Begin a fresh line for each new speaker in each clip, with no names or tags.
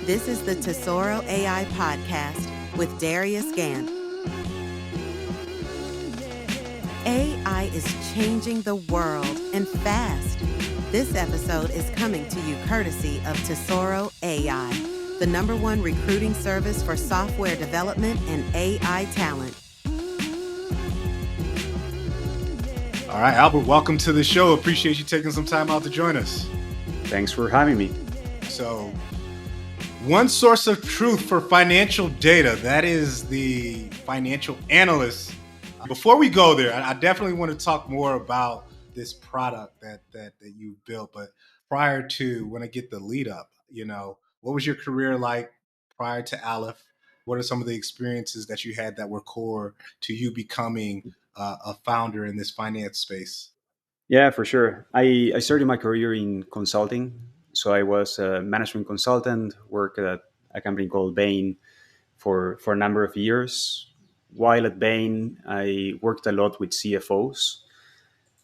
This is the Tesoro AI podcast with Darius Gant. AI is changing the world and fast. This episode is coming to you courtesy of Tesoro AI, the #1 recruiting service for software development and AI talent.
All right, Albert, welcome to the show. Appreciate you taking some time out to join us.
Thanks for having me.
So, one source of truth for financial data, that is the Financial Analyst. Before we go there, I definitely want to talk more about this product that you built. But prior to, when I get the lead up, what was your career like prior to Aleph? What are some of the experiences that you had that were core to you becoming a founder in this finance space?
Yeah, for sure. I started my career in consulting. So I was a management consultant, worked at a company called Bain for a number of years. While at Bain, I worked a lot with CFOs.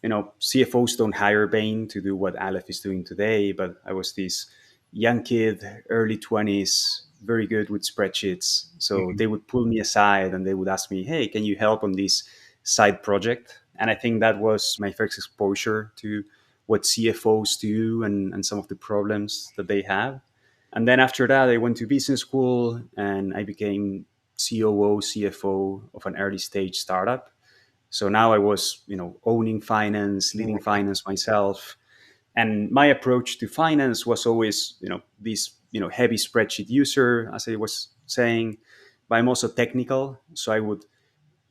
CFOs don't hire Bain to do what Aleph is doing today, but I was this young kid, early 20s, very good with spreadsheets. So they would pull me aside and they would ask me, hey, can you help on this side project? And I think that was my first exposure to what CFOs do and some of the problems that they have. And then after that, I went to business school and I became COO, CFO of an early stage startup. So now I was, owning finance, leading finance myself. And my approach to finance was always, this, heavy spreadsheet user, as I was saying, but I'm also technical. So I would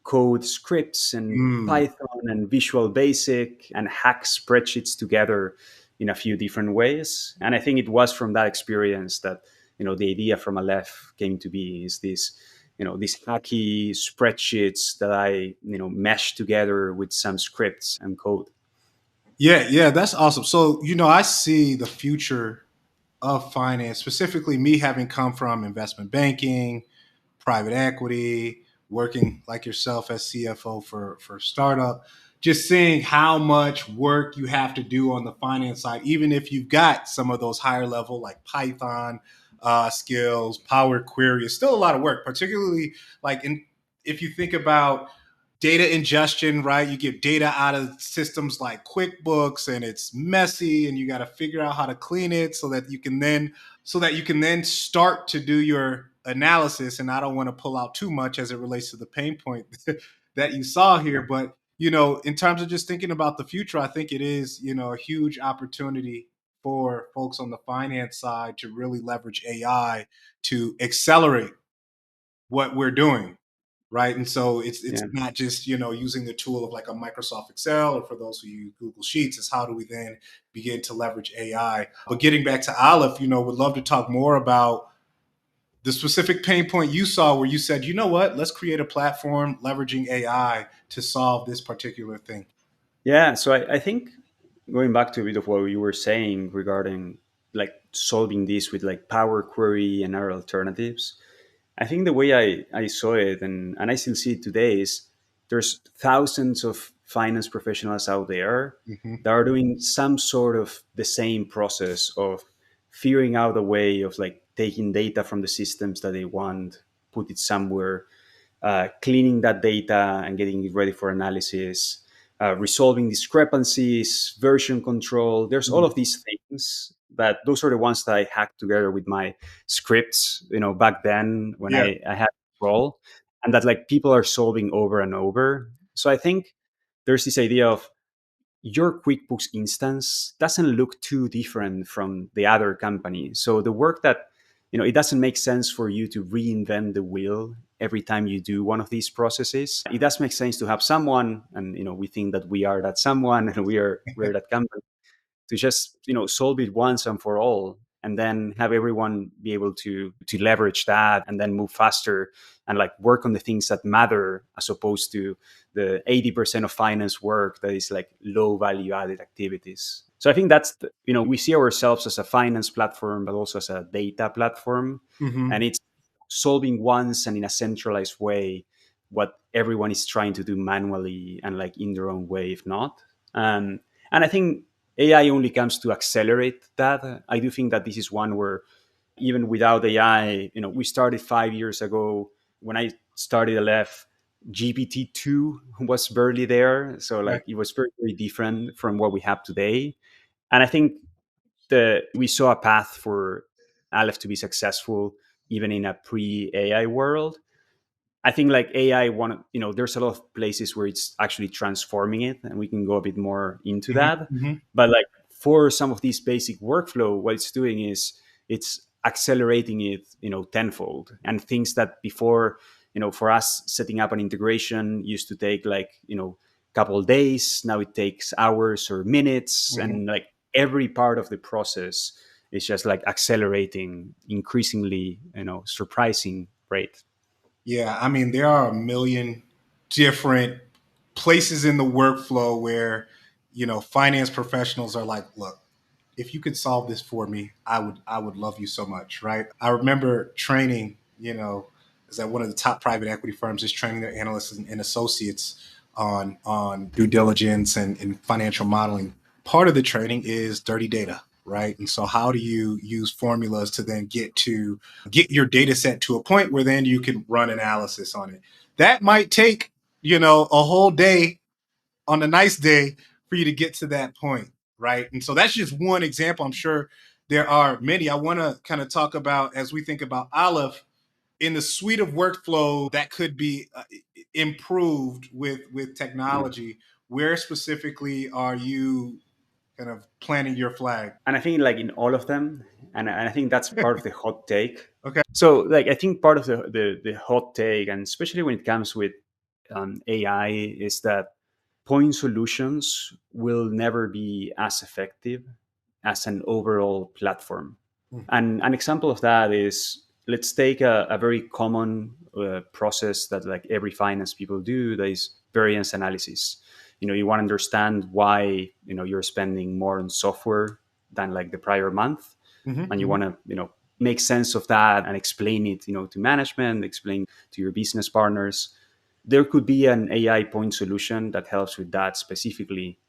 code scripts and Python and Visual Basic and hack spreadsheets together in a few different ways. And I think it was from that experience that, the idea from Aleph came to be, is this, these hacky spreadsheets that I, mesh together with some scripts and code.
Yeah, that's awesome. So, I see the future of finance, specifically me having come from investment banking, private equity, working like yourself as CFO for startup, just seeing how much work you have to do on the finance side, even if you've got some of those higher level like Python skills, Power Query, it's still a lot of work, particularly if you think about data ingestion, right? You get data out of systems like QuickBooks and it's messy and you got to figure out how to clean it so that you can then start to do your analysis. And I don't want to pull out too much as it relates to the pain point that you saw here, but in terms of just thinking about the future, I think it is, a huge opportunity for folks on the finance side to really leverage AI to accelerate what we're doing. Right. And so it's not just, using the tool of like a Microsoft Excel, or for those who use Google Sheets, is how do we then begin to leverage AI? But getting back to Aleph, would love to talk more about the specific pain point you saw where you said, you know what, let's create a platform leveraging AI to solve this particular thing.
Yeah. So I think going back to a bit of what you were saying regarding like solving this with like Power Query and other alternatives, I think the way I saw it, and I still see it today, is there's thousands of finance professionals out there that are doing some sort of the same process of figuring out a way of like taking data from the systems that they want, put it somewhere, cleaning that data and getting it ready for analysis, resolving discrepancies, version control. There's all of these things that those are the ones that I hacked together with my scripts, back then when I had control, and that like people are solving over and over. So I think there's this idea of your QuickBooks instance doesn't look too different from the other company. So the work that, it doesn't make sense for you to reinvent the wheel every time you do one of these processes. It does make sense to have someone, and we think that we are that someone, and we're that company, to just solve it once and for all, and then have everyone be able to leverage that and then move faster and like work on the things that matter, as opposed to the 80% of finance work that is like low value added activities. So I think that's we see ourselves as a finance platform, but also as a data platform. And it's solving once and in a centralized way what everyone is trying to do manually and like in their own way, if not. And I think AI only comes to accelerate that. I do think that this is one where even without AI, we started 5 years ago. When I started Aleph, GPT-2 was barely there. So
Right.
like it was very, very different from what we have today. And I think we saw a path for Aleph to be successful even in a pre-AI world. I think like AI there's a lot of places where it's actually transforming it, and we can go a bit more into
Hmm.
that.
Hmm.
But like for some of these basic workflow, what it's doing is it's accelerating it, tenfold. And things that before, for us setting up an integration used to take like, couple of days, now it takes hours or minutes,
Hmm.
and like every part of the process is just like accelerating increasingly, surprising rate.
Yeah, I mean, there are a million different places in the workflow where, finance professionals are like, look, if you could solve this for me, I would love you so much, right? I remember training, is at one of the top private equity firms, just training their analysts and associates on due diligence and financial modeling. Part of the training is dirty data, right? And so how do you use formulas to then get your data set to a point where then you can run analysis on it? That might take, a whole day on a nice day for you to get to that point, right? And so that's just one example. I'm sure there are many. I want to kind of talk about, as we think about Aleph, in the suite of workflow that could be improved with technology. Where specifically are you kind of planting your flag?
And I think like in all of them, and I think that's part of the hot take.
Okay.
So like I think part of the hot take, and especially when it comes with AI, is that point solutions will never be as effective as an overall platform. And an example of that is, let's take a very common process that like every finance people do, that is variance analysis. You want to understand why you're spending more on software than like the prior month, and you
Mm-hmm.
want to make sense of that and explain it to management, explain to your business partners. There could be an AI point solution that helps with that specifically.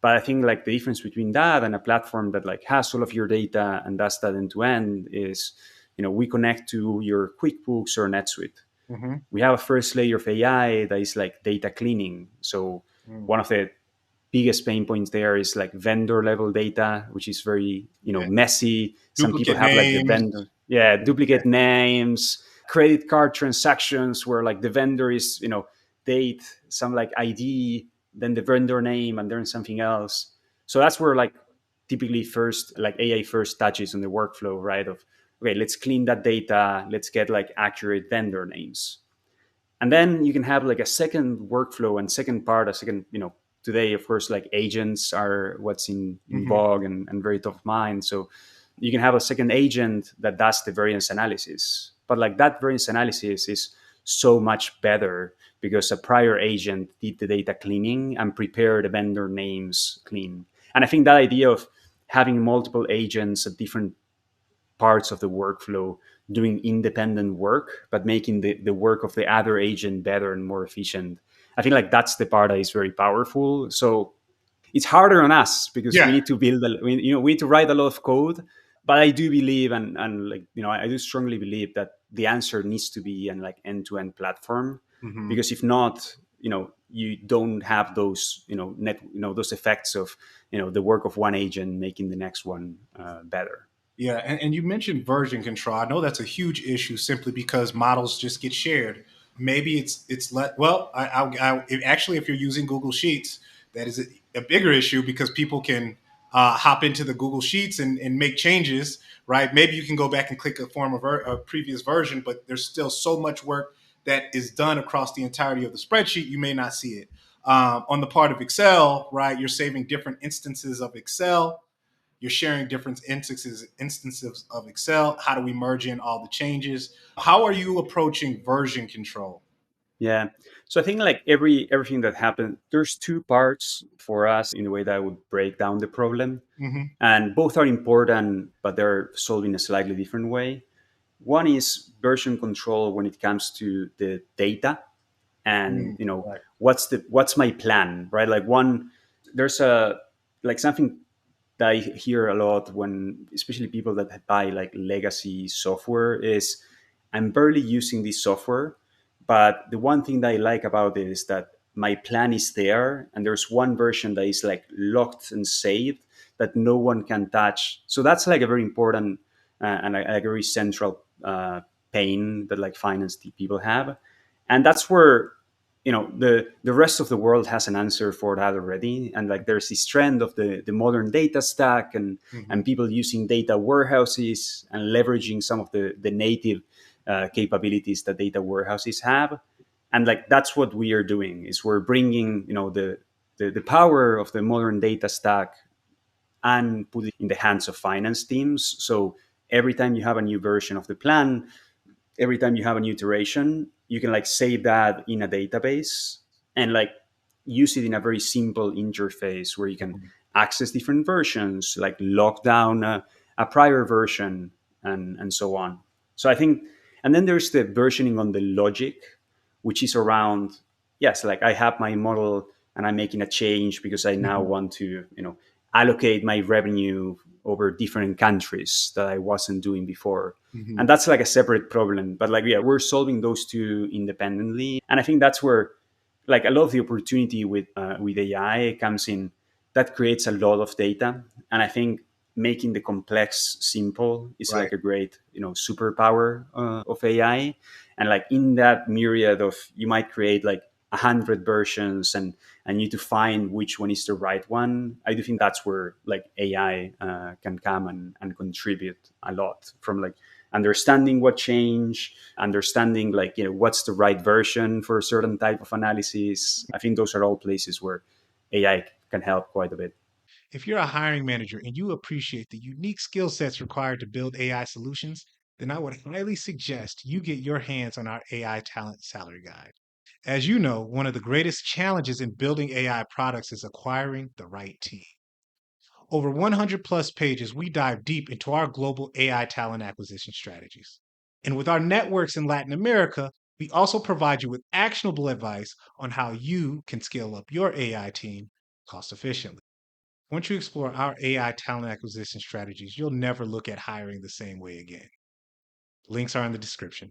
But I think like the difference between that and a platform that like has all of your data and does that end to end is, we connect to your QuickBooks or NetSuite.
Mm-hmm.
We have a first layer of AI that is like data cleaning. So
Mm.
one of the biggest pain points there is like vendor level data, which is very
Yeah.
messy. Some people
Duplicate
have like the
names.
vendor, yeah, duplicate names, credit card transactions where like the vendor is date, some like ID, then the vendor name, and then something else. So that's where like typically first like AI first touches on the workflow, right? Of okay, let's clean that data, let's get like accurate vendor names. And then you can have like a second workflow and second part, a second, today of course like agents are what's in
Mm-hmm.
vogue and very top of mind. So you can have a second agent that does the variance analysis, but like that variance analysis is so much better because a prior agent did the data cleaning and prepared the vendor names clean. And I think that idea of having multiple agents at different parts of the workflow doing independent work, but making the work of the other agent better and more efficient. I think like that's the part that is very powerful. So it's harder on us because we
Yeah.
need to we need to write a lot of code. But I do believe, and like I do strongly believe that the answer needs to be an like end-to-end platform,
Mm-hmm.
because if not, you don't have those those effects of the work of one agent making the next one better.
Yeah, and you mentioned version control. I know that's a huge issue simply because models just get shared. Maybe it's let well. Actually, if you're using Google Sheets, that is a bigger issue because people can hop into the Google Sheets and make changes. Right? Maybe you can go back and click a previous version, but there's still so much work that is done across the entirety of the spreadsheet. You may not see it. On the part of Excel, right? You're saving different instances of Excel, you're sharing different instances of Excel. How do we merge in all the changes? How are you approaching version control?
Yeah. So I think like everything that happened, there's two parts for us in the way that I would break down the problem.
Mm-hmm.
And both are important, but they're solved in a slightly different way. One is version control when it comes to the data, and
Right.
what's my plan, right? Like one, there's a like something that I hear a lot when, especially people that buy like legacy software, is I'm barely using this software, but the one thing that I like about it is that my plan is there, and there's one version that is like locked and saved that no one can touch. So that's like a very important and a very central pain that like finance people have, and that's where the rest of the world has an answer for that already. And like there's this trend of the modern data stack, and people using data warehouses and leveraging some of the native capabilities that data warehouses have. And like that's what we are doing, is we're bringing the power of the modern data stack and put it in the hands of finance teams. So every time you have a new version of the plan, every time you have a new iteration, you can like save that in a database and like use it in a very simple interface where you can access different versions, like lock down a prior version, and so on. So I think, and then there's the versioning on the logic, which is around, yes, like I have my model and I'm making a change because I now want to, allocate my revenue over different countries that I wasn't doing before.
Hmm.
And that's like a separate problem. But like, yeah, we're solving those two independently. And I think that's where like a lot of the opportunity with AI comes in. That creates a lot of data. And I think making the complex simple is
Right.
like a great, superpower of AI. And like in that myriad of, you might create like 100 versions, and you need to find which one is the right one. I do think that's where like AI can come and contribute a lot, from like understanding what changed, understanding like what's the right version for a certain type of analysis. I think those are all places where AI can help quite a bit.
If you're a hiring manager and you appreciate the unique skill sets required to build AI solutions, then I would highly suggest you get your hands on our AI talent salary guide. As you know, one of the greatest challenges in building AI products is acquiring the right team. Over 100 plus pages, we dive deep into our global AI talent acquisition strategies. And with our networks in Latin America, we also provide you with actionable advice on how you can scale up your AI team cost efficiently. Once you explore our AI talent acquisition strategies, you'll never look at hiring the same way again. Links are in the description.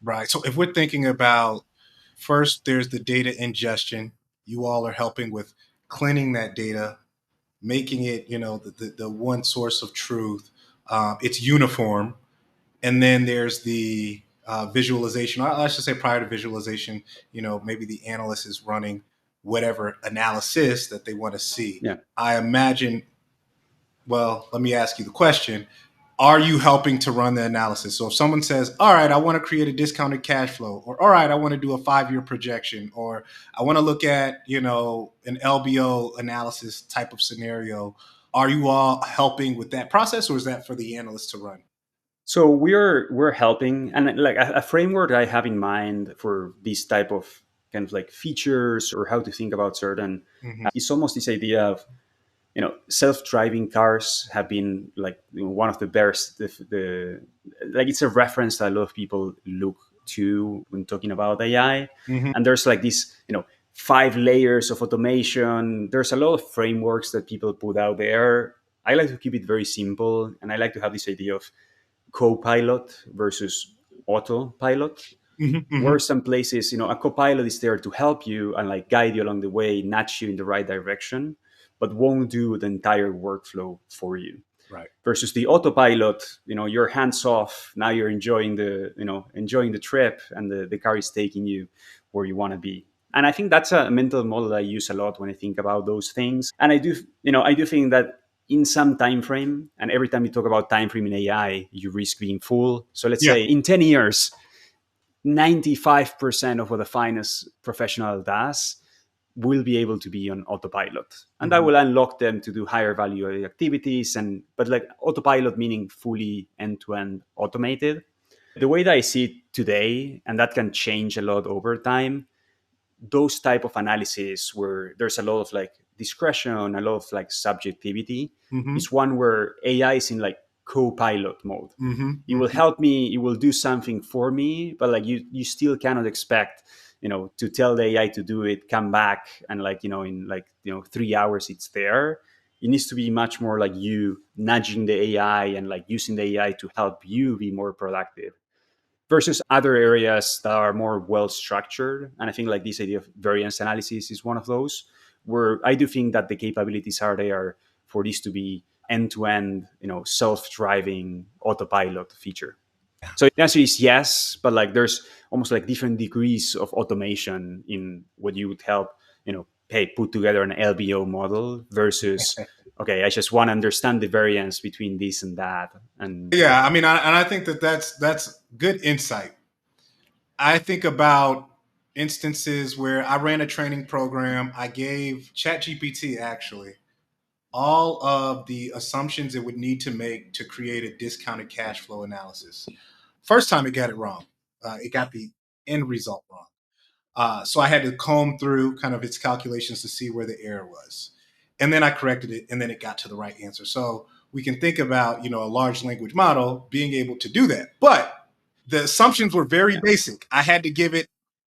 Right. So if we're thinking about, first, there's the data ingestion. You all are helping with cleaning that data, making it, the one source of truth. It's uniform. And then there's the visualization. I should say prior to visualization, maybe the analyst is running whatever analysis that they want to see.
Yeah.
I imagine, well, let me ask you the question. Are you helping to run the analysis? So if someone says, all right, I want to create a discounted cash flow, or all right, I want to do a 5-year projection, or I want to look at, an LBO analysis type of scenario, are you all helping with that process, or is that for the analyst to run?
So we're helping, and like a framework I have in mind for this type of kind of like features or how to think about certain
Mm-hmm.
is almost this idea of self-driving cars have been like one of the best, the like it's a reference that a lot of people look to when talking about AI.
Mm-hmm.
And there's like this 5 layers of automation. There's a lot of frameworks that people put out there. I like to keep it very simple, and I like to have this idea of co-pilot versus autopilot,
Mm-hmm. Mm-hmm.
where some places, a co-pilot is there to help you and like guide you along the way, nudge you in the right direction, but won't do the entire workflow for you.
Right.
Versus the autopilot, you're hands off. Now you're enjoying the trip, and the car is taking you where you want to be. And I think that's a mental model I use a lot when I think about those things. And I do think that in some time frame, and every time you talk about time frame in AI, you risk being fooled. So let's
Yeah.
say in 10 years, 95% of what a finance professional does will be able to be on autopilot, and that
Mm-hmm.
will unlock them to do higher value activities. And but like autopilot meaning fully end-to-end automated. The way that I see it today, and that can change a lot over time, those type of analysis where there's a lot of like discretion, a lot of like subjectivity,
Mm-hmm.
is one where AI is in like co-pilot mode.
Mm-hmm.
It will
Mm-hmm.
help me, it will do something for me, but like you still cannot expect to tell the AI to do it, come back, and like in like 3 hours it's there. it needs to be much more like you nudging the AI and like using the AI to help you be more productive versus other areas that are more well structured. And I think like this idea of variance analysis is one of those where I do think that the capabilities are there for this to be end to end, self-driving autopilot feature. So the answer is yes, but like there's almost like different degrees of automation in what you would help, hey, put together an LBO model versus, okay, I just want to understand the variance between this and that. And
Yeah, I mean, and I think that that's good insight. I think about instances where I ran a training program. I gave ChatGPT actually all of the assumptions it would need to make to create a discounted cash flow analysis. First time it got it wrong. It got the end result wrong. So I had to comb through kind of its calculations to see where the error was. And then I corrected it, and then it got to the right answer. So we can think about, a large language model being able to do that. But the assumptions were very
yeah,
basic. I had to give it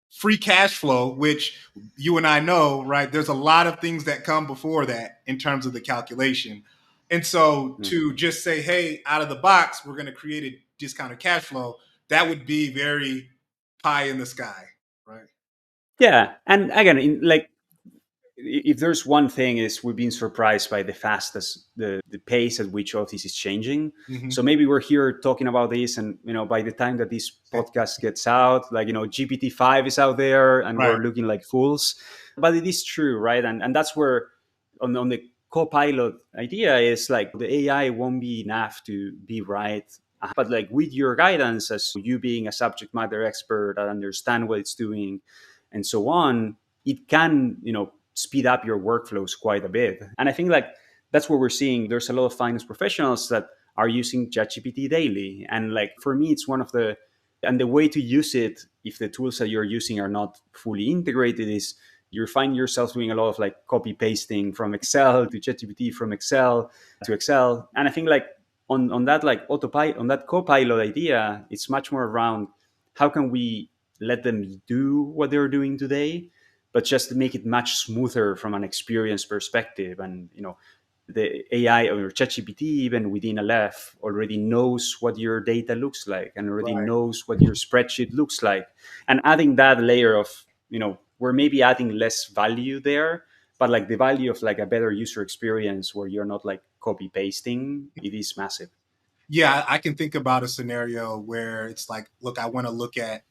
free cash flow, which you and I know, right? There's a lot of things that come before that in terms of the calculation. And so
mm,
to just say, hey, out of the box, we're going to create a discounted cash flow, that would be very pie in the sky, right?
yeah. And again, like if there's one thing is we've been surprised by the fastest the pace at which all this is changing.
Mm-hmm.
So maybe we're here talking about this, and by the time that this podcast gets out, like GPT-5 is out there and we're
Right.
looking like fools. But it is true, right? And that's where on the co-pilot idea is like the AI won't be enough to be right, but like with your guidance as you being a subject matter expert that understand what it's doing and so on, it can speed up your workflows quite a bit. And I think like that's what we're seeing. There's a lot of finance professionals that are using ChatGPT daily. And like for me, it's one of and the way to use it, if the tools that you're using are not fully integrated, is you find yourself doing a lot of like copy pasting from Excel to ChatGPT, from Excel to Excel. And I think like on that like autopilot, on that copilot idea, it's much more around how can we let them do what they're doing today, but just to make it much smoother from an experience perspective. And the AI or ChatGPT, even within Aleph, already knows what your data looks like and already
Right.
knows what your spreadsheet looks like. And adding that layer of, we're maybe adding less value there, but like the value of like a better user experience where you're not like copy pasting, it is massive.
Yeah, I can think about a scenario where it's like, look, I want to look at,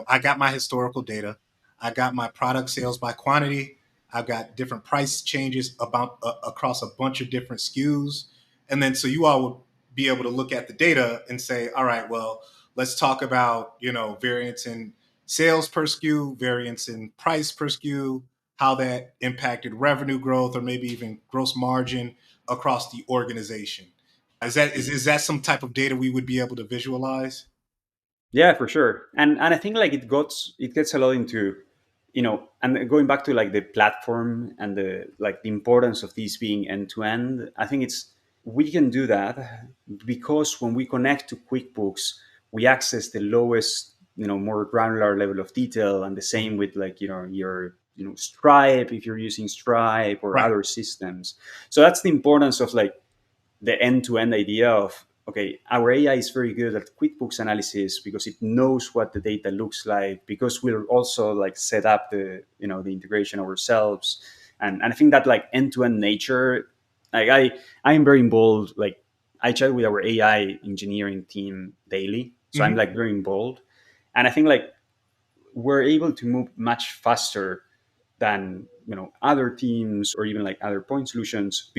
I got my historical data, I got my product sales by quantity, I've got different price changes about across a bunch of different SKUs, and then so you all would be able to look at the data and say, all right, well, let's talk about variance in sales per SKU, variance in price per SKU, how that impacted revenue growth or maybe even gross margin across the organization. Is that some type of data we would be able to visualize?
Yeah, for sure. And I think like it gets a lot into, and going back to like the platform and the importance of these being end to end. I think we can do that because when we connect to QuickBooks, we access the lowest, more granular level of detail, and the same with like your Stripe if you're using Stripe or
Right.
other systems. So that's the importance of like the end-to-end idea of, okay, our AI is very good at QuickBooks analysis because it knows what the data looks like, because we'll also like set up the integration ourselves. And I think that like end-to-end nature, like I am very involved, like I chat with our AI engineering team daily, so I'm
Hmm.
like very involved. And I think like we're able to move much faster than other teams or even like other point solutions,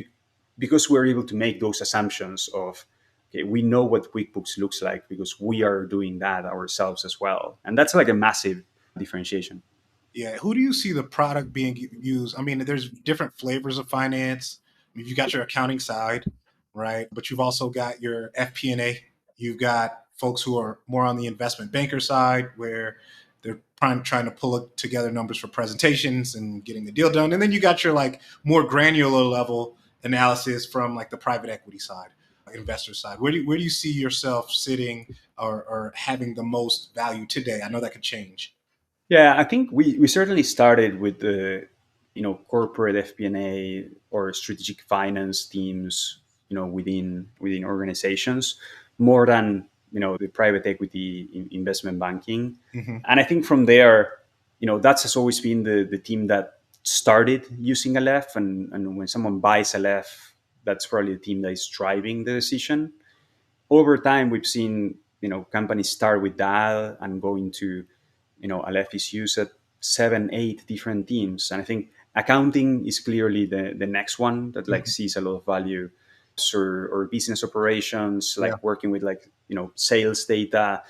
because we're able to make those assumptions of, okay, we know what QuickBooks looks like because we are doing that ourselves as well, and that's like a massive differentiation.
Yeah. Who do you see the product being used? I mean, there's different flavors of finance. I mean, you've got your accounting side, right? But you've also got your FP&A. You've got folks who are more on the investment banker side, where they're trying to pull together numbers for presentations and getting the deal done. And then you got your like more granular level analysis from like the private equity side, investor side. Where do you see yourself sitting or having the most value today? I know that could change.
Yeah, I think we certainly started with the corporate FP&A or strategic finance teams, within organizations, more than the private equity investment banking.
Hmm.
And I think from there, that's has always been the team that started using Aleph, and when someone buys Aleph, that's probably the team that is driving the decision. Over time, we've seen companies start with that and go into Aleph is used at 7 8 different teams, and I think accounting is clearly the next one that like
Hmm.
sees a lot of value, or business operations,
Yeah.
like working with like sales data.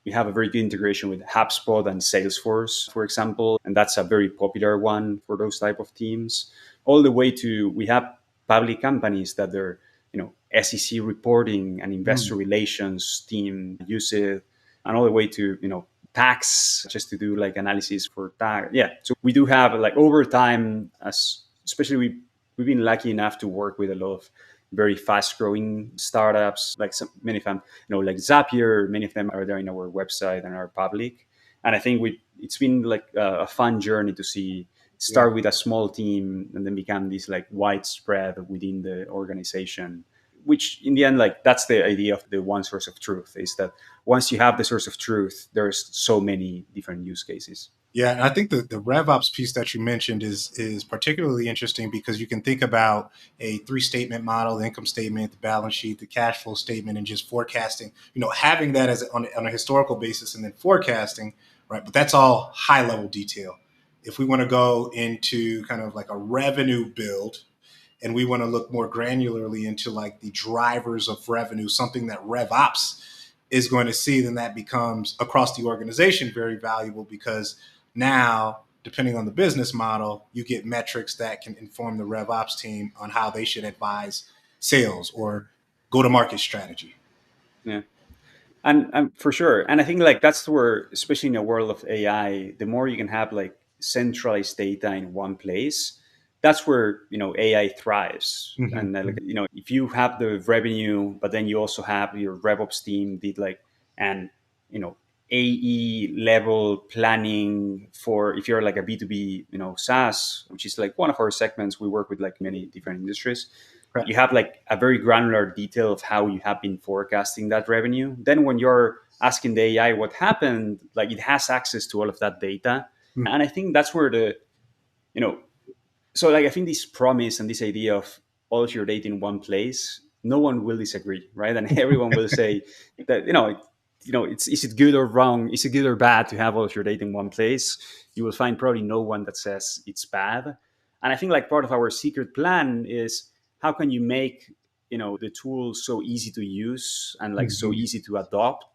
We have a very good integration with HubSpot and Salesforce, for example, and that's a very popular one for those type of teams. All the way to, we have public companies that they're SEC reporting and investor
Mm.
relations team use it, and all the way to tax, just to do like analysis for tax. Yeah, so we do have like over time, as especially we've been lucky enough to work with a lot of very fast growing startups, like many of them, like Zapier. Many of them are there in our website and are public. And I think it's been like a fun journey to see
Yeah.
start with a small team and then become this like widespread within the organization, which in the end, like that's the idea of the one source of truth, is that once you have the source of truth, there's so many different use cases.
Yeah, and I think the RevOps piece that you mentioned is particularly interesting because you can think about a three statement model: the income statement, the balance sheet, the cash flow statement, and just forecasting. Having that as on a historical basis and then forecasting, right? But that's all high level detail. If we want to go into kind of like a revenue build, and we want to look more granularly into like the drivers of revenue, something that RevOps is going to see, then that becomes across the organization very valuable because now, depending on the business model, you get metrics that can inform the RevOps team on how they should advise sales or go to market strategy.
Yeah. And for sure, and I think like that's where, especially in a world of AI, the more you can have like centralized data in one place, that's where AI thrives.
Mm-hmm.
And like if you have the revenue, but then you also have your RevOps team did like, and you know AE level planning for, if you're like a B2B SaaS, which is like one of our segments. We work with like many different industries.
Right.
You have like a very granular detail of how you have been forecasting that revenue. Then when you're asking the AI what happened, like it has access to all of that data. And I think that's where you know, so like I think this promise and this idea of all of your data in one place, no one will disagree, right? And everyone will say that it's, is it good or wrong? Is it good or bad to have all of your data in one place? You will find probably no one that says it's bad. And I think like part of our secret plan is how can you make the tool so easy to use and like so
Mm-hmm.
easy to adopt,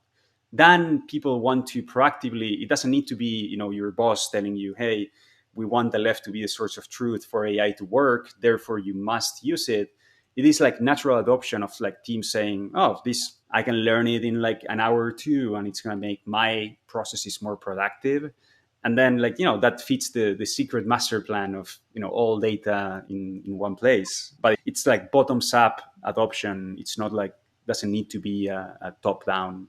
then people want to proactively. It doesn't need to be your boss telling you, hey, we want the left to be a source of truth for AI to work, therefore you must use it. It is like natural adoption of like teams saying, oh, this I can learn it in like an hour or two and it's going to make my processes more productive. And then like that fits the secret master plan of all data in one place. But it's like bottoms up adoption. It's not like, doesn't need to be a top down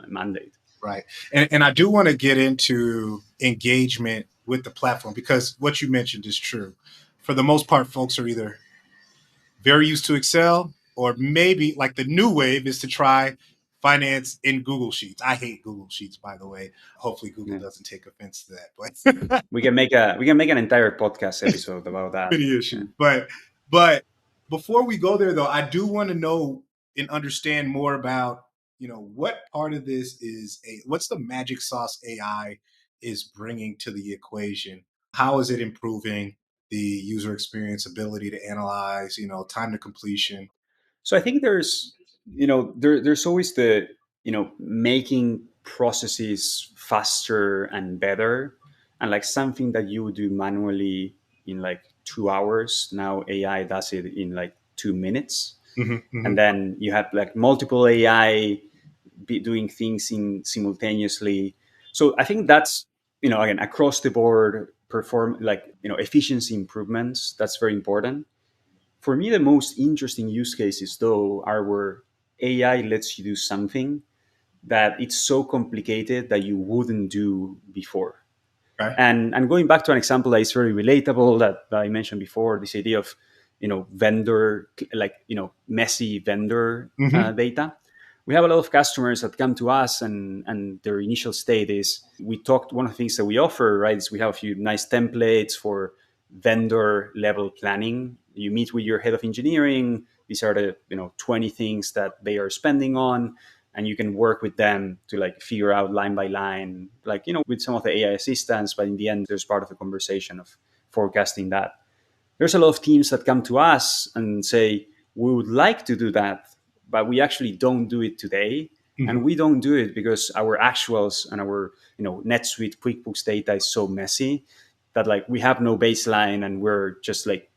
mandate.
Right. And I do want to get into engagement with the platform because what you mentioned is true. For the most part, folks are either very used to Excel, or maybe like the new wave is to try finance in Google Sheets. I hate Google Sheets, by the way. Hopefully, Google
Yeah.
doesn't take offense to that, but
We can make an entire podcast episode about that.
many
Yeah.
issues. But before we go there, though, I do want to know and understand more about what part of this is what's the magic sauce AI is bringing to the equation. How is it improving the user experience, ability to analyze, time to completion?
So I think there's always the making processes faster and better, and like something that you would do manually in like 2 hours, now AI does it in like 2 minutes.
Hmm. Hmm.
And then you have like multiple AI be doing things in simultaneously. So I think that's again across the board perform like efficiency improvements. That's very important. For me, the most interesting use cases, though, are where AI lets you do something that it's so complicated that you wouldn't do before.
Okay.
And going back to an example that is very relatable that I mentioned before, this idea of vendor, like messy vendor
Hmm.
data. We have a lot of customers that come to us, and their initial state is, we talked, one of the things that we offer, right, is we have a few nice templates for vendor level planning. You meet with your head of engineering. These are the 20 things that they are spending on, and you can work with them to like figure out line by line, like with some of the AI assistants. But in the end, there's part of the conversation of forecasting that. There's a lot of teams that come to us and say, we would like to do that, but we actually don't do it today.
Hmm.
And we don't do it because our actuals and our NetSuite QuickBooks data is so messy that like we have no baseline, and we're just like,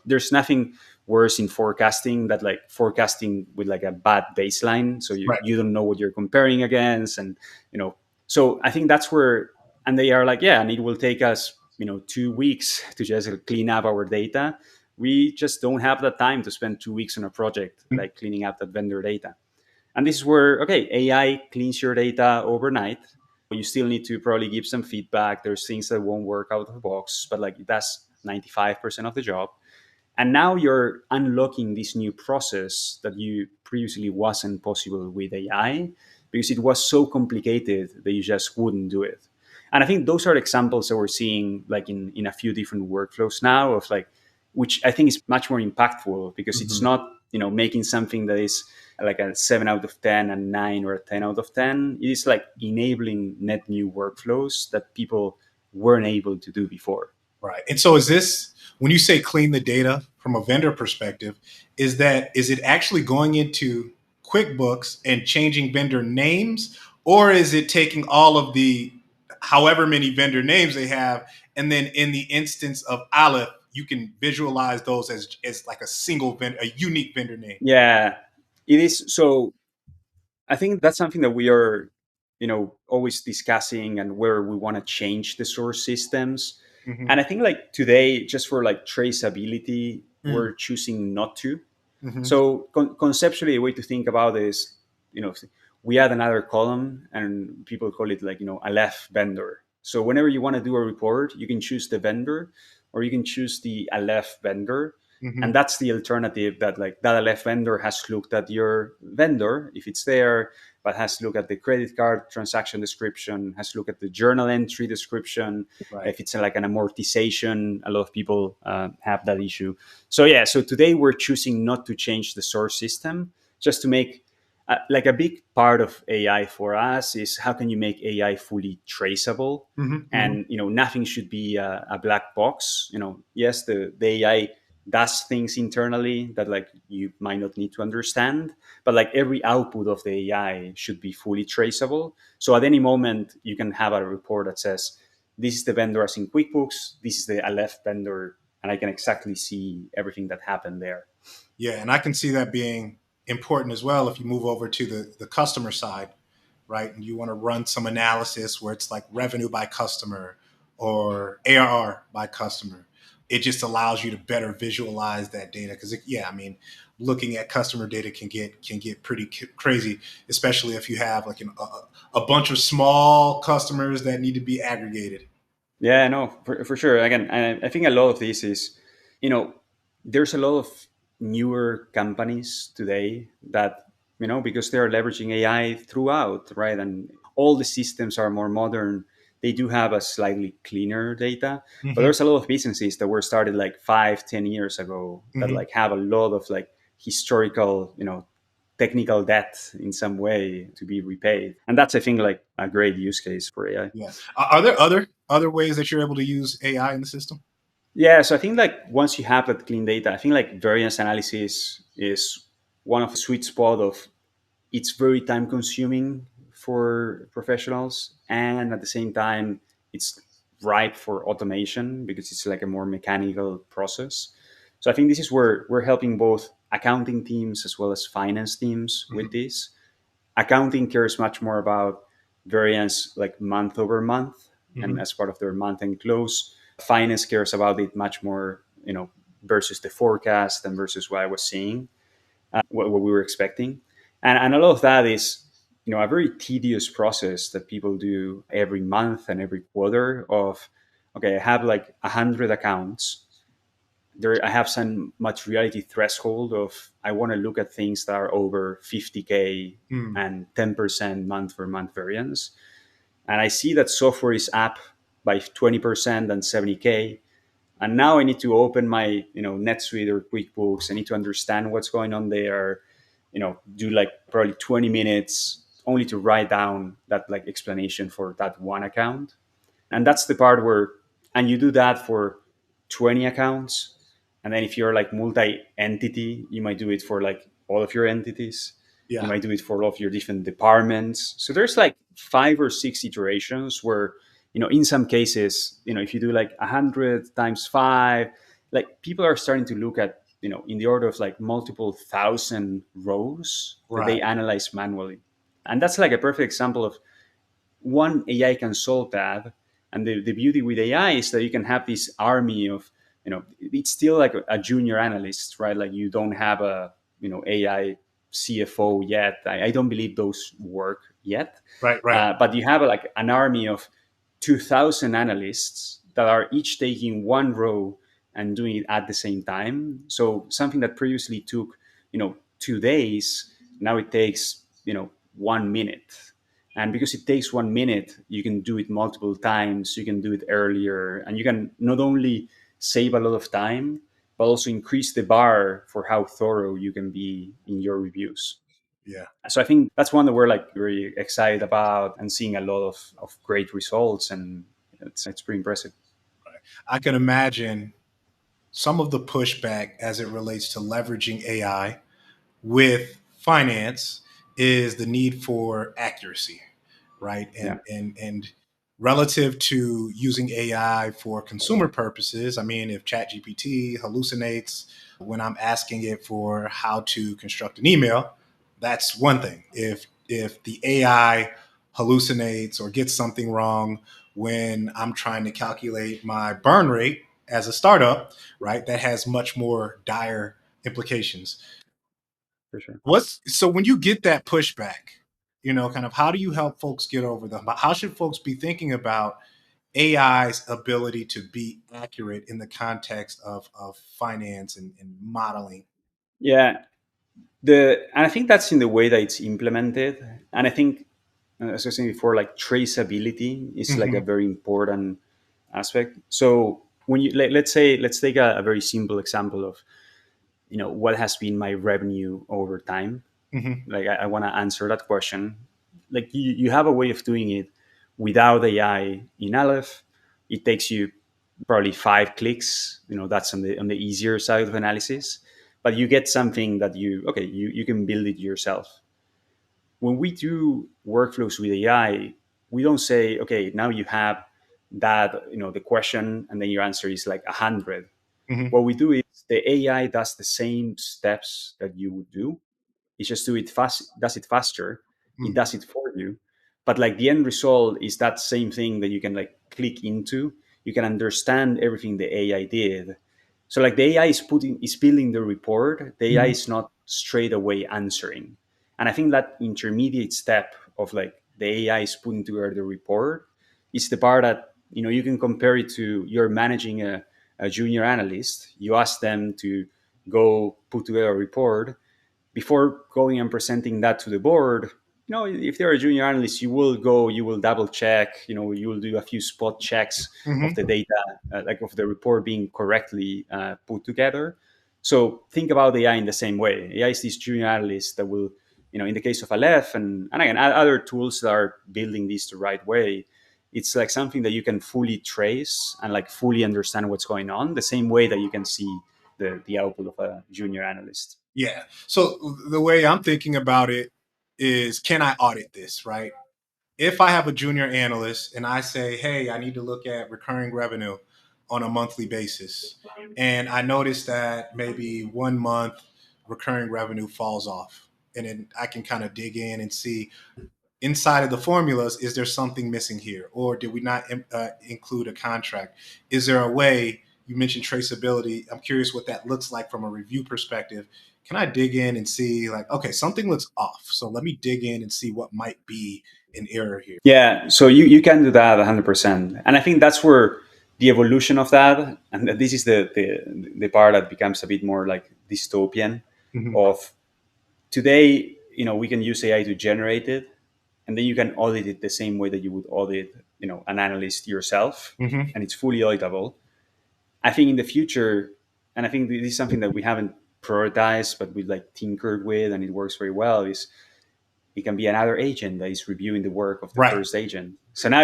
there's nothing worse in forecasting that like forecasting with like a bad baseline, so you,
Right.
you don't know what you're comparing against. And so I think that's where, and they are like, yeah, and it will take us 2 weeks to just clean up our data. We just don't have the time to spend 2 weeks on a project like cleaning up that vendor data. And this is where, okay, AI cleans your data overnight. You still need to probably give some feedback. There's things that won't work out of the box, but like that's 95% of the job. And now you're unlocking this new process that you previously wasn't possible with AI, because it was so complicated that you just wouldn't do it. And I think those are examples that we're seeing like in a few different workflows now, of like, which I think is much more impactful, because it's
Hmm.
not making something that is like a 7 out of 10, a 9, or a 10 out of 10. It is like enabling net new workflows that people weren't able to do before.
Right. And so is this, when you say clean the data from a vendor perspective, is it actually going into QuickBooks and changing vendor names, or is it taking all of the however many vendor names they have, and then in the instance of Aleph, you can visualize those as like a single vendor, a unique vendor name?
Yeah, it is. So I think that's something that we are, always discussing, and where we want to change the source systems.
Hmm.
And I think like today, just for like traceability,
Mm.
we're choosing not to.
Hmm.
So conceptually, a way to think about it is, you know, we add another column, and people call it like, Aleph vendor. So whenever you want to do a report, you can choose the vendor, or you can choose the Aleph vendor.
Hmm.
And that's the alternative, that like that Aleph vendor has looked at your vendor, if it's there, but has looked at the credit card transaction description, has looked at the journal entry description.
Right.
If it's like an amortization, a lot of people have that issue. So yeah, so today we're choosing not to change the source system, just to make like a big part of AI for us is, how can you make AI fully traceable?
Hmm. Hmm.
And nothing should be a black box. Yes, the AI does things internally that like you might not need to understand, but like every output of the AI should be fully traceable. So at any moment you can have a report that says, this is the vendor as in QuickBooks, this is the Aleph vendor, and I can exactly see everything that happened there.
Yeah, and I can see that being important as well if you move over to the customer side, right? And you want to run some analysis where it's like revenue by customer or ARR by customer. It just allows you to better visualize that data because, yeah, I mean, looking at customer data can get pretty crazy, especially if you have like a bunch of small customers that need to be aggregated.
Yeah, no, for sure. Again, I think a lot of this is, you know, there's a lot of newer companies today that, because they're leveraging AI throughout, right? And all the systems are more modern. They do have a slightly cleaner data, but
Hmm.
there's a lot of businesses that were started like 5, 10 years ago that
Hmm.
like have a lot of like historical, technical debt in some way to be repaid. And that's, I think, like a great use case for AI.
Yeah. Are there other ways that you're able to use AI in the system?
Yeah, so I think like once you have that clean data, I think like variance analysis is one of the sweet spot of, it's very time consuming for professionals, and at the same time it's ripe for automation because it's like a more mechanical process. So I think this is where we're helping both accounting teams as well as finance teams with
Hmm.
this. Accounting cares much more about variance like month over month, and
Hmm.
as part of their month end close. Finance cares about it much more, versus the forecast and versus what I was seeing, what we were expecting. And a lot of that is a very tedious process that people do every month and every quarter of, okay, I have like 100 accounts. There, I have some materiality threshold of I want to look at things that are over 50K
Mm,
and 10% month for month variance. And I see that software is up by 20% and 70K. And now I need to open my, NetSuite or QuickBooks. I need to understand what's going on there. Do like probably 20 minutes only to write down that like explanation for that one account. And that's the part where, and you do that for 20 accounts. And then if you're like multi-entity, you might do it for like all of your entities. You
yeah.
might do it for all of your different departments. So there's like 5 or 6 iterations where, in some cases, if you do like 100 times 5, like people are starting to look at, in the order of like multiple thousand rows that they
Right.
analyze manually. And that's like a perfect example of one AI can solve that. And the beauty with AI is that you can have this army of, it's still like a junior analyst, right? Like you don't have a, AI CFO yet. I don't believe those work yet.
Right. Right.
But you have like an army of 2,000 analysts that are each taking one row and doing it at the same time. So something that previously took, 2 days, now it takes, 1 minute. And because it takes 1 minute, you can do it multiple times, you can do it earlier, and you can not only save a lot of time, but also increase the bar for how thorough you can be in your reviews.
Yeah.
So I think that's one that we're like very excited about and seeing a lot of great results, and it's pretty impressive.
I can imagine some of the pushback as it relates to leveraging AI with finance is the need for accuracy, right?
Yeah,
And relative to using AI for consumer purposes, I mean, if ChatGPT hallucinates when I'm asking it for how to construct an email, that's one thing. If the AI hallucinates or gets something wrong when I'm trying to calculate my burn rate as a startup, right, that has much more dire implications.
for sure.
What's so when you get that pushback, kind of how do you help folks get over them? How should folks be thinking about AI's ability to be accurate in the context of finance and modeling?
Yeah, and I think that's in the way that it's implemented. And I think, as I was saying before, like traceability is like a
Hmm.
very important aspect. So when you let's take a very simple example of, what has been my revenue over time.
Hmm.
Like I want to answer that question. Like you have a way of doing it without AI in Aleph. It takes you probably 5 clicks. That's on the easier side of analysis, but you get something that you can build it yourself. When we do workflows with AI, we don't say, okay, now you have that, the question, and then your answer is like 100.
Hmm.
What we do is the AI does the same steps that you would do. It just does it faster. It
Hmm.
does it for you. But like the end result is that same thing that you can like click into. You can understand everything the AI did. So like the AI is building the report. The AI
Hmm.
is not straight away answering. And I think that intermediate step of like the AI is putting together the report is the part that you can compare it to you're managing a junior analyst. You ask them to go put together a report before going and presenting that to the board. If they're a junior analyst, you will double check, you will do a few spot checks of the
Hmm.
data, like of the report being correctly put together. So think about AI in the same way. AI is this junior analyst that will, in the case of Aleph and again, other tools that are building this the right way, it's like something that you can fully trace and like fully understand what's going on, the same way that you can see the output of a junior analyst.
Yeah. So the way I'm thinking about it is, can I audit this, right? If I have a junior analyst and I say, hey, I need to look at recurring revenue on a monthly basis, and I notice that maybe 1 month recurring revenue falls off, and then I can kind of dig in and see inside of the formulas, is there something missing here? Or did we not include a contract? Is there a way, you mentioned traceability. I'm curious what that looks like from a review perspective. can I dig in and see like, okay, something looks off. So let me dig in and see what might be an error here.
Yeah, so you can do that 100%. And I think that's where the evolution of that, and this is the part that becomes a bit more like dystopian
Mhm.
of today, we can use AI to generate it, and then you can audit it the same way that you would audit, an analyst yourself,
Mhm.
and it's fully auditable. I think in the future, and I think this is something that we haven't prioritized, but we like tinkered with, and it works very well, is it can be another agent that is reviewing the work of the
Right.
first agent. So now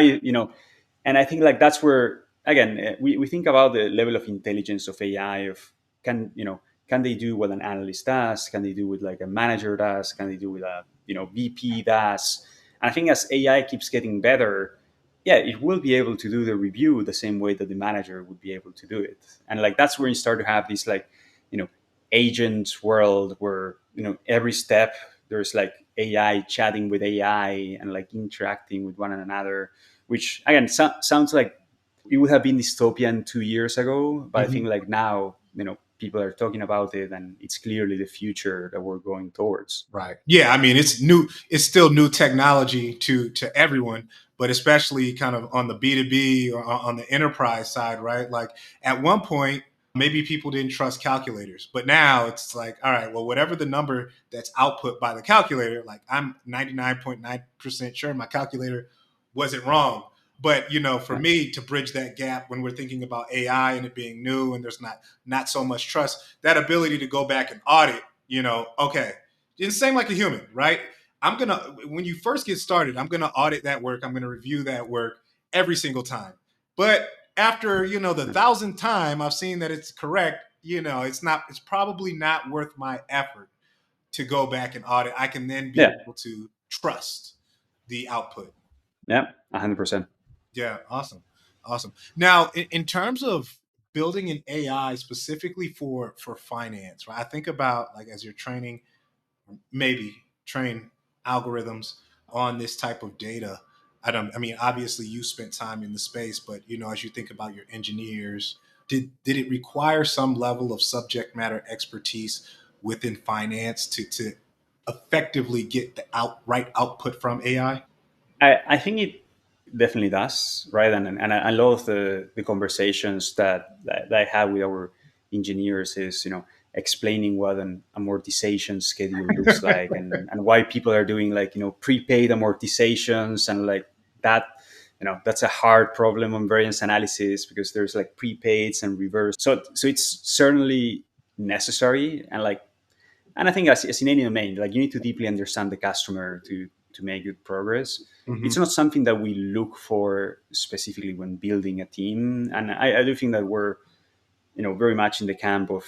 and I think like that's where again we think about the level of intelligence of AI. Of can they do what an analyst does? Can they do what like a manager does? Can they do what a VP does? And I think as AI keeps getting better, yeah, it will be able to do the review the same way that the manager would be able to do it. And like that's where you start to have this like you know agents world where every step there's like AI chatting with AI and like interacting with one another, which again sounds like it would have been dystopian 2 years ago, but I think
Mhm.
like now people are talking about it, and it's clearly the future that we're going towards.
Right. Yeah. I mean, it's new. It's still new technology to everyone, but especially kind of on the B2B or on the enterprise side, right? Like at one point, maybe people didn't trust calculators, but now it's like, all right, well, whatever the number that's output by the calculator, like I'm 99.9% sure my calculator wasn't wrong. But for
Yeah,
me to bridge that gap when we're thinking about AI and it being new and there's not so much trust, that ability to go back and audit, okay, it's the same like a human, right? When you first get started, I'm gonna audit that work. I'm gonna review that work every single time. But after, the
yeah,
thousandth time I've seen that it's correct, it's probably not worth my effort to go back and audit. I can then be
yeah,
able to trust the output.
yeah, 100%.
Yeah, awesome. Awesome. Now, in terms of building an AI specifically for finance, right? I think about like as you're training maybe train algorithms on this type of data. I mean, obviously you spent time in the space, but as you think about your engineers, did it require some level of subject matter expertise within finance to effectively get the outright output from AI?
I think it definitely does, right? And I love the conversations that I have with our engineers is, explaining what an amortization schedule looks like, and why people are doing like, prepaid amortizations, and like that, that's a hard problem on variance analysis because there's like prepaids and reverse. So it's certainly necessary. And I think as in any domain, like you need to deeply understand the customer to make good progress. It's
Hmm.
not something that we look for specifically when building a team. And I do think that we're, very much in the camp of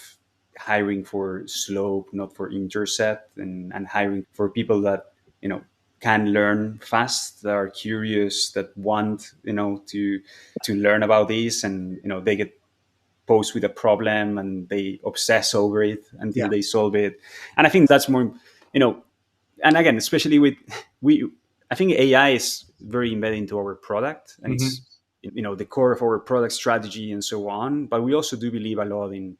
hiring for slope, not for intercept, and hiring for people that, can learn fast, that are curious, that want, to learn about this, and, they get posed with a problem and they obsess over it until
Yeah.
they solve it. And I think that's more, you know, and again, especially with we, I think AI is very embedded into our product, and
Hmm.
it's the core of our product strategy and so on. But we also do believe a lot in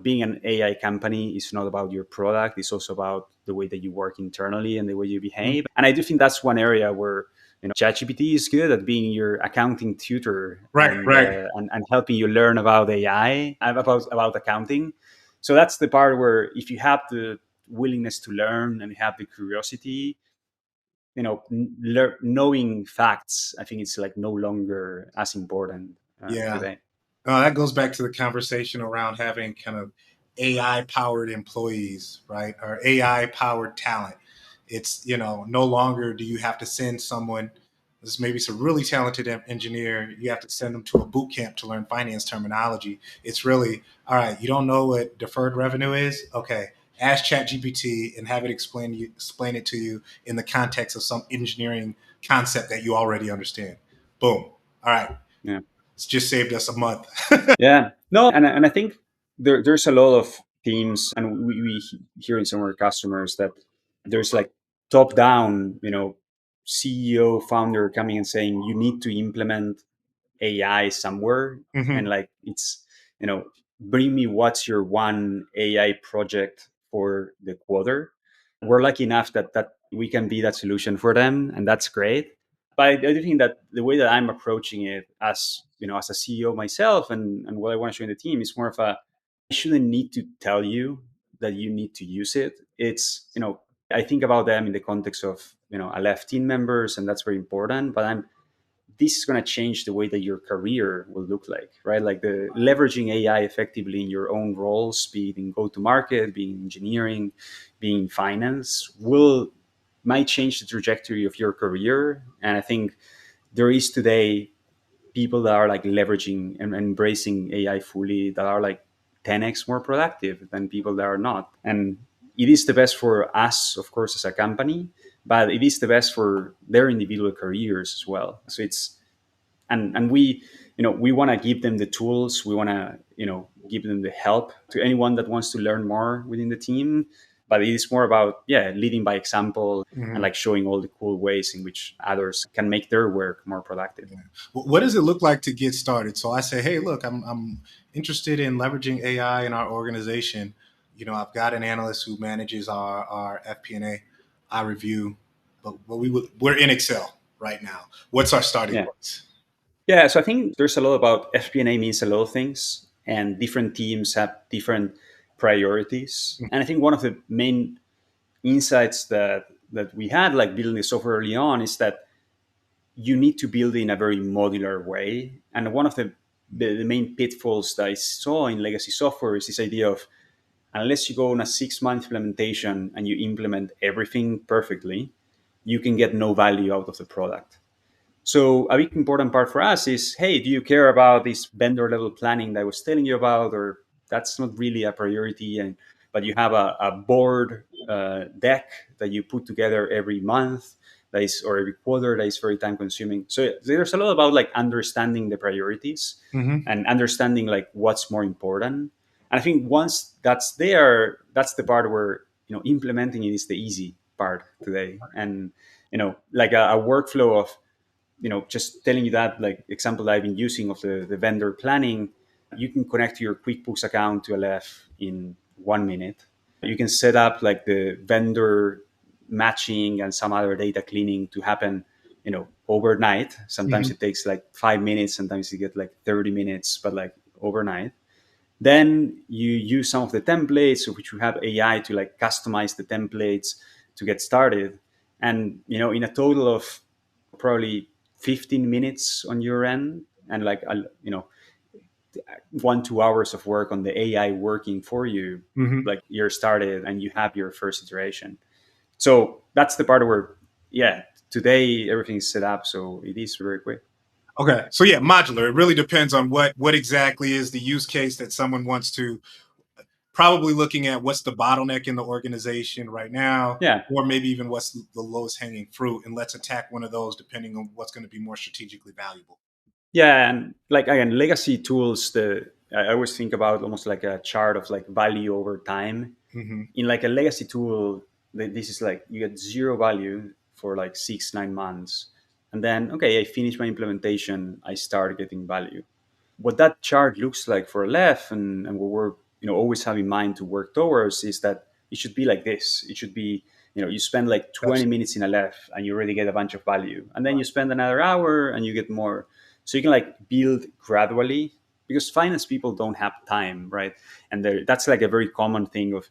being an AI company is not about your product; it's also about the way that you work internally and the way you behave. And I do think that's one area where ChatGPT is good at being your accounting tutor
Right. Right.
and helping you learn about AI, about accounting. So that's the part where if you have the willingness to learn and have the curiosity, knowing facts, I think it's like no longer as important
Yeah.
today.
That goes back to the conversation around having kind of AI powered employees, right? Or AI powered talent. It's, no longer do you have to send someone, this maybe some really talented engineer, you have to send them to a boot camp to learn finance terminology. It's really, all right, you don't know what deferred revenue is? Okay. Ask ChatGPT and have it explain it to you in the context of some engineering concept that you already understand. Boom. All right.
Yeah.
It's just saved us a month.
Yeah. No, and I think there's a lot of teams, and we hear in some of our customers that there's like top down, CEO founder coming and saying you need to implement AI somewhere,
Hmm.
and like it's bring me what's your one AI project for the quarter. We're lucky enough that we can be that solution for them, and that's great. But I do think that the way that I'm approaching it, as a CEO myself, and what I want to show in the team, is more of a, I shouldn't need to tell you that you need to use it. It's, I think about them in the context of, Aleph team members, and that's very important. But this is going to change the way that your career will look like, right? Like the leveraging AI effectively in your own roles, be it in go-to-market, being in engineering, being in finance, might change the trajectory of your career. And I think there is today people that are like leveraging and embracing AI fully, that are like 10x more productive than people that are not. And it is the best for us, of course, as a company, but it is the best for their individual careers as well. So it's, and we want to give them the tools. We want to, give them the help to anyone that wants to learn more within the team. But it is more about, leading by example, and like showing all the cool ways in which others can make their work more productive.
Yeah. What does it look like to get started? So I say, hey, look, I'm interested in leveraging AI in our organization. I've got an analyst who manages our FP&A. I review, but we're in Excel right now. What's our starting points?
Yeah, so I think there's a lot about FP&A means a lot of things, and different teams have different priorities. And I think one of the main insights that we had, like building the software early on, is that you need to build in a very modular way. And one of the main pitfalls that I saw in legacy software is this idea of, unless you go on a 6-month implementation and you implement everything perfectly, you can get no value out of the product. So a big important part for us is, hey, do you care about this vendor level planning that I was telling you about? Or that's not really a priority, but you have a board deck that you put together every month, or every quarter, that is very time consuming. So there's a lot about like understanding the priorities and understanding like what's more important. And I think once that's there, that's the part where, implementing it is the easy part today. And, like a workflow of, just telling you that, like example that I've been using of the vendor planning, you can connect your QuickBooks account to Aleph in 1 minute. You can set up like the vendor matching and some other data cleaning to happen, overnight. Sometimes it takes like 5 minutes, sometimes you get like 30 minutes, but like overnight. Then you use some of the templates, which you have AI to like customize the templates to get started. And, in a total of probably 15 minutes on your end, and like, 1-2 hours of work on the AI working for you, like you're started and you have your first iteration. So that's the part where, today everything's set up, so it is very quick.
Okay. So yeah, modular. It really depends on what exactly is the use case that someone wants to, probably looking at what's the bottleneck in the organization right now, or maybe even what's the lowest hanging fruit, and let's attack one of those depending on what's going to be more strategically valuable.
Yeah, and like again, legacy tools, I always think about almost like a chart of like value over time. In like a legacy tool, this is like you get zero value for like 6-9 months, and then I finish my implementation, I start getting value. What that chart looks like for Aleph, and what we're always have in mind to work towards, is that it should be like this. It should be, you spend like 20 minutes in Aleph and you already get a bunch of value, and then you spend another hour and you get more. So you can like build gradually, because finance people don't have time, right? And that's like a very common thing of,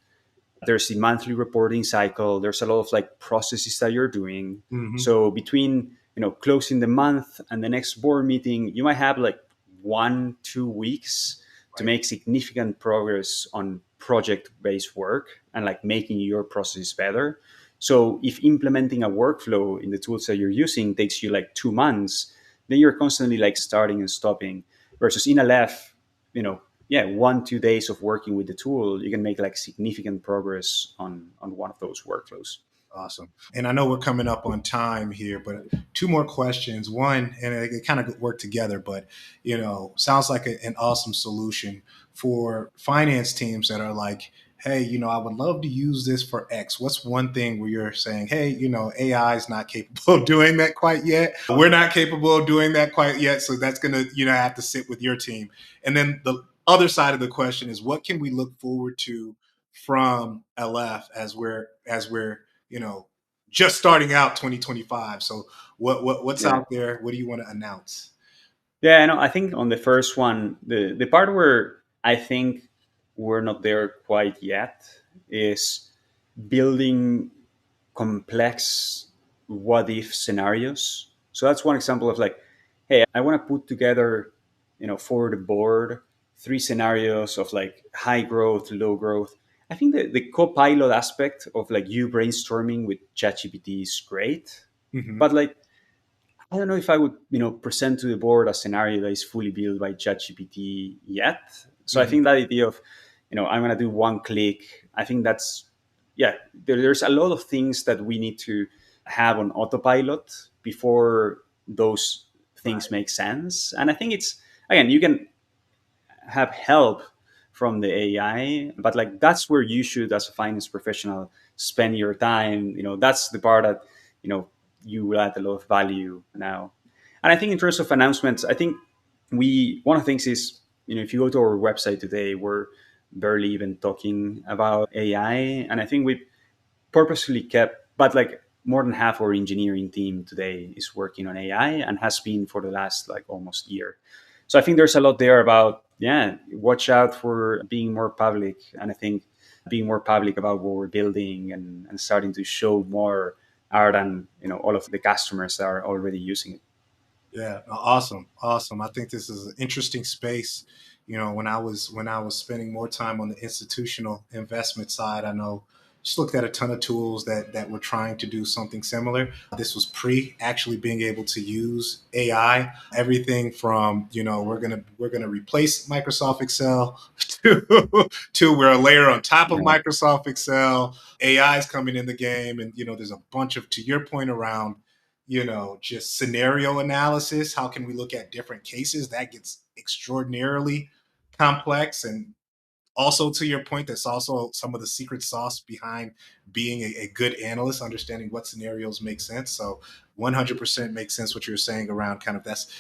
there's the monthly reporting cycle. There's a lot of like processes that you're doing. So between, closing the month and the next board meeting, you might have like 1-2 weeks to make significant progress on project-based work and like making your processes better. So if implementing a workflow in the tools that you're using takes you like 2 months, then you're constantly like starting and stopping. Versus in Aleph, 1-2 days of working with the tool, you can make like significant progress on one of those workflows.
Awesome. And I know we're coming up on time here, but 2 more questions. One, and it kind of work together, but sounds like an awesome solution for finance teams that are like, hey, I would love to use this for X. What's one thing where you're saying, hey, AI is not capable of doing that quite yet. We're not capable of doing that quite yet. So that's going to, have to sit with your team. And then the other side of the question is, what can we look forward to from Aleph as we're just starting out 2025. So what's
Yeah.
out there? What do you want to announce?
Yeah, no, I think on the first one, the part where I think we're not there quite yet is building complex what if scenarios. So that's one example of like, hey, I want to put together, for the board, three scenarios of like high growth, low growth. I think the co-pilot aspect of like you brainstorming with ChatGPT is great,
Mm-hmm.
but like I don't know if I would, present to the board a scenario that is fully built by ChatGPT yet. So I
Mm-hmm.
think that idea of, I'm going to do one click. I think that's, yeah. There's a lot of things that we need to have on autopilot before those
Right.
things make sense. And I think it's again, you can have help from the AI, but like that's where you should, as a finance professional, spend your time. That's the part that you know you will add a lot of value now. And I think in terms of announcements, I think one of the things is if you go to our website today, we're barely even talking about AI, and I think we purposefully kept, but like more than half our engineering team today is working on AI and has been for the last like almost year. So I think there's a lot there about, yeah, watch out for being more public. And I think being more public about what we're building and starting to show more art and, all of the customers that are already using it.
Yeah, awesome, awesome. I think this is an interesting space. When I was spending more time on the institutional investment side, I know just looked at a ton of tools that were trying to do something similar. This was pre actually being able to use AI. Everything from we're gonna replace Microsoft Excel to we're a layer on top of
Yeah.
Microsoft Excel. AI is coming in the game, and there's a bunch of, to your point around just scenario analysis. How can we look at different cases? That gets extraordinarily complex. And also, to your point, that's also some of the secret sauce behind being a good analyst, understanding what scenarios make sense. So 100% makes sense what you're saying around kind of that's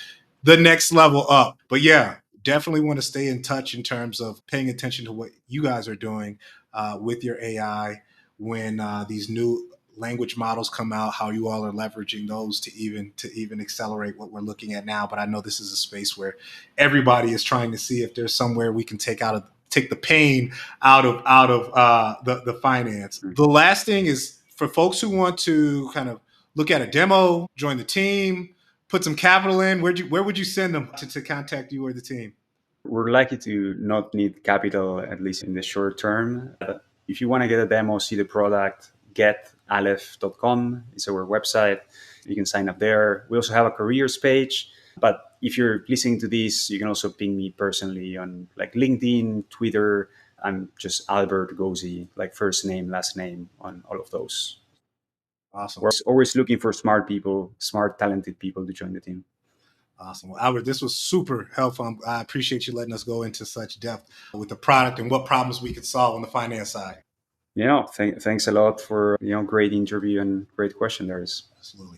the next level up. But yeah, definitely want to stay in touch in terms of paying attention to what you guys are doing with your AI when these new language models come out, how you all are leveraging those to even accelerate what we're looking at now. But I know this is a space where everybody is trying to see if there's somewhere we can take the pain out of the finance. The last thing is for folks who want to kind of look at a demo, join the team, put some capital in. Where would you send them to contact you or the team?
We're likely to not need capital, at least in the short term. But if you want to get a demo, see the product, getaleph.com is our website. You can sign up there. We also have a careers page. But if you're listening to this, you can also ping me personally on like LinkedIn, Twitter. I'm just Albert Gozzi, like first name, last name on all of those.
Awesome.
We're always looking for smart people, smart, talented people to join the team.
Awesome. Well, Albert, this was super helpful. I appreciate you letting us go into such depth with the product and what problems we could solve on the finance side.
Thanks a lot for great interview and great question, there is.
Absolutely.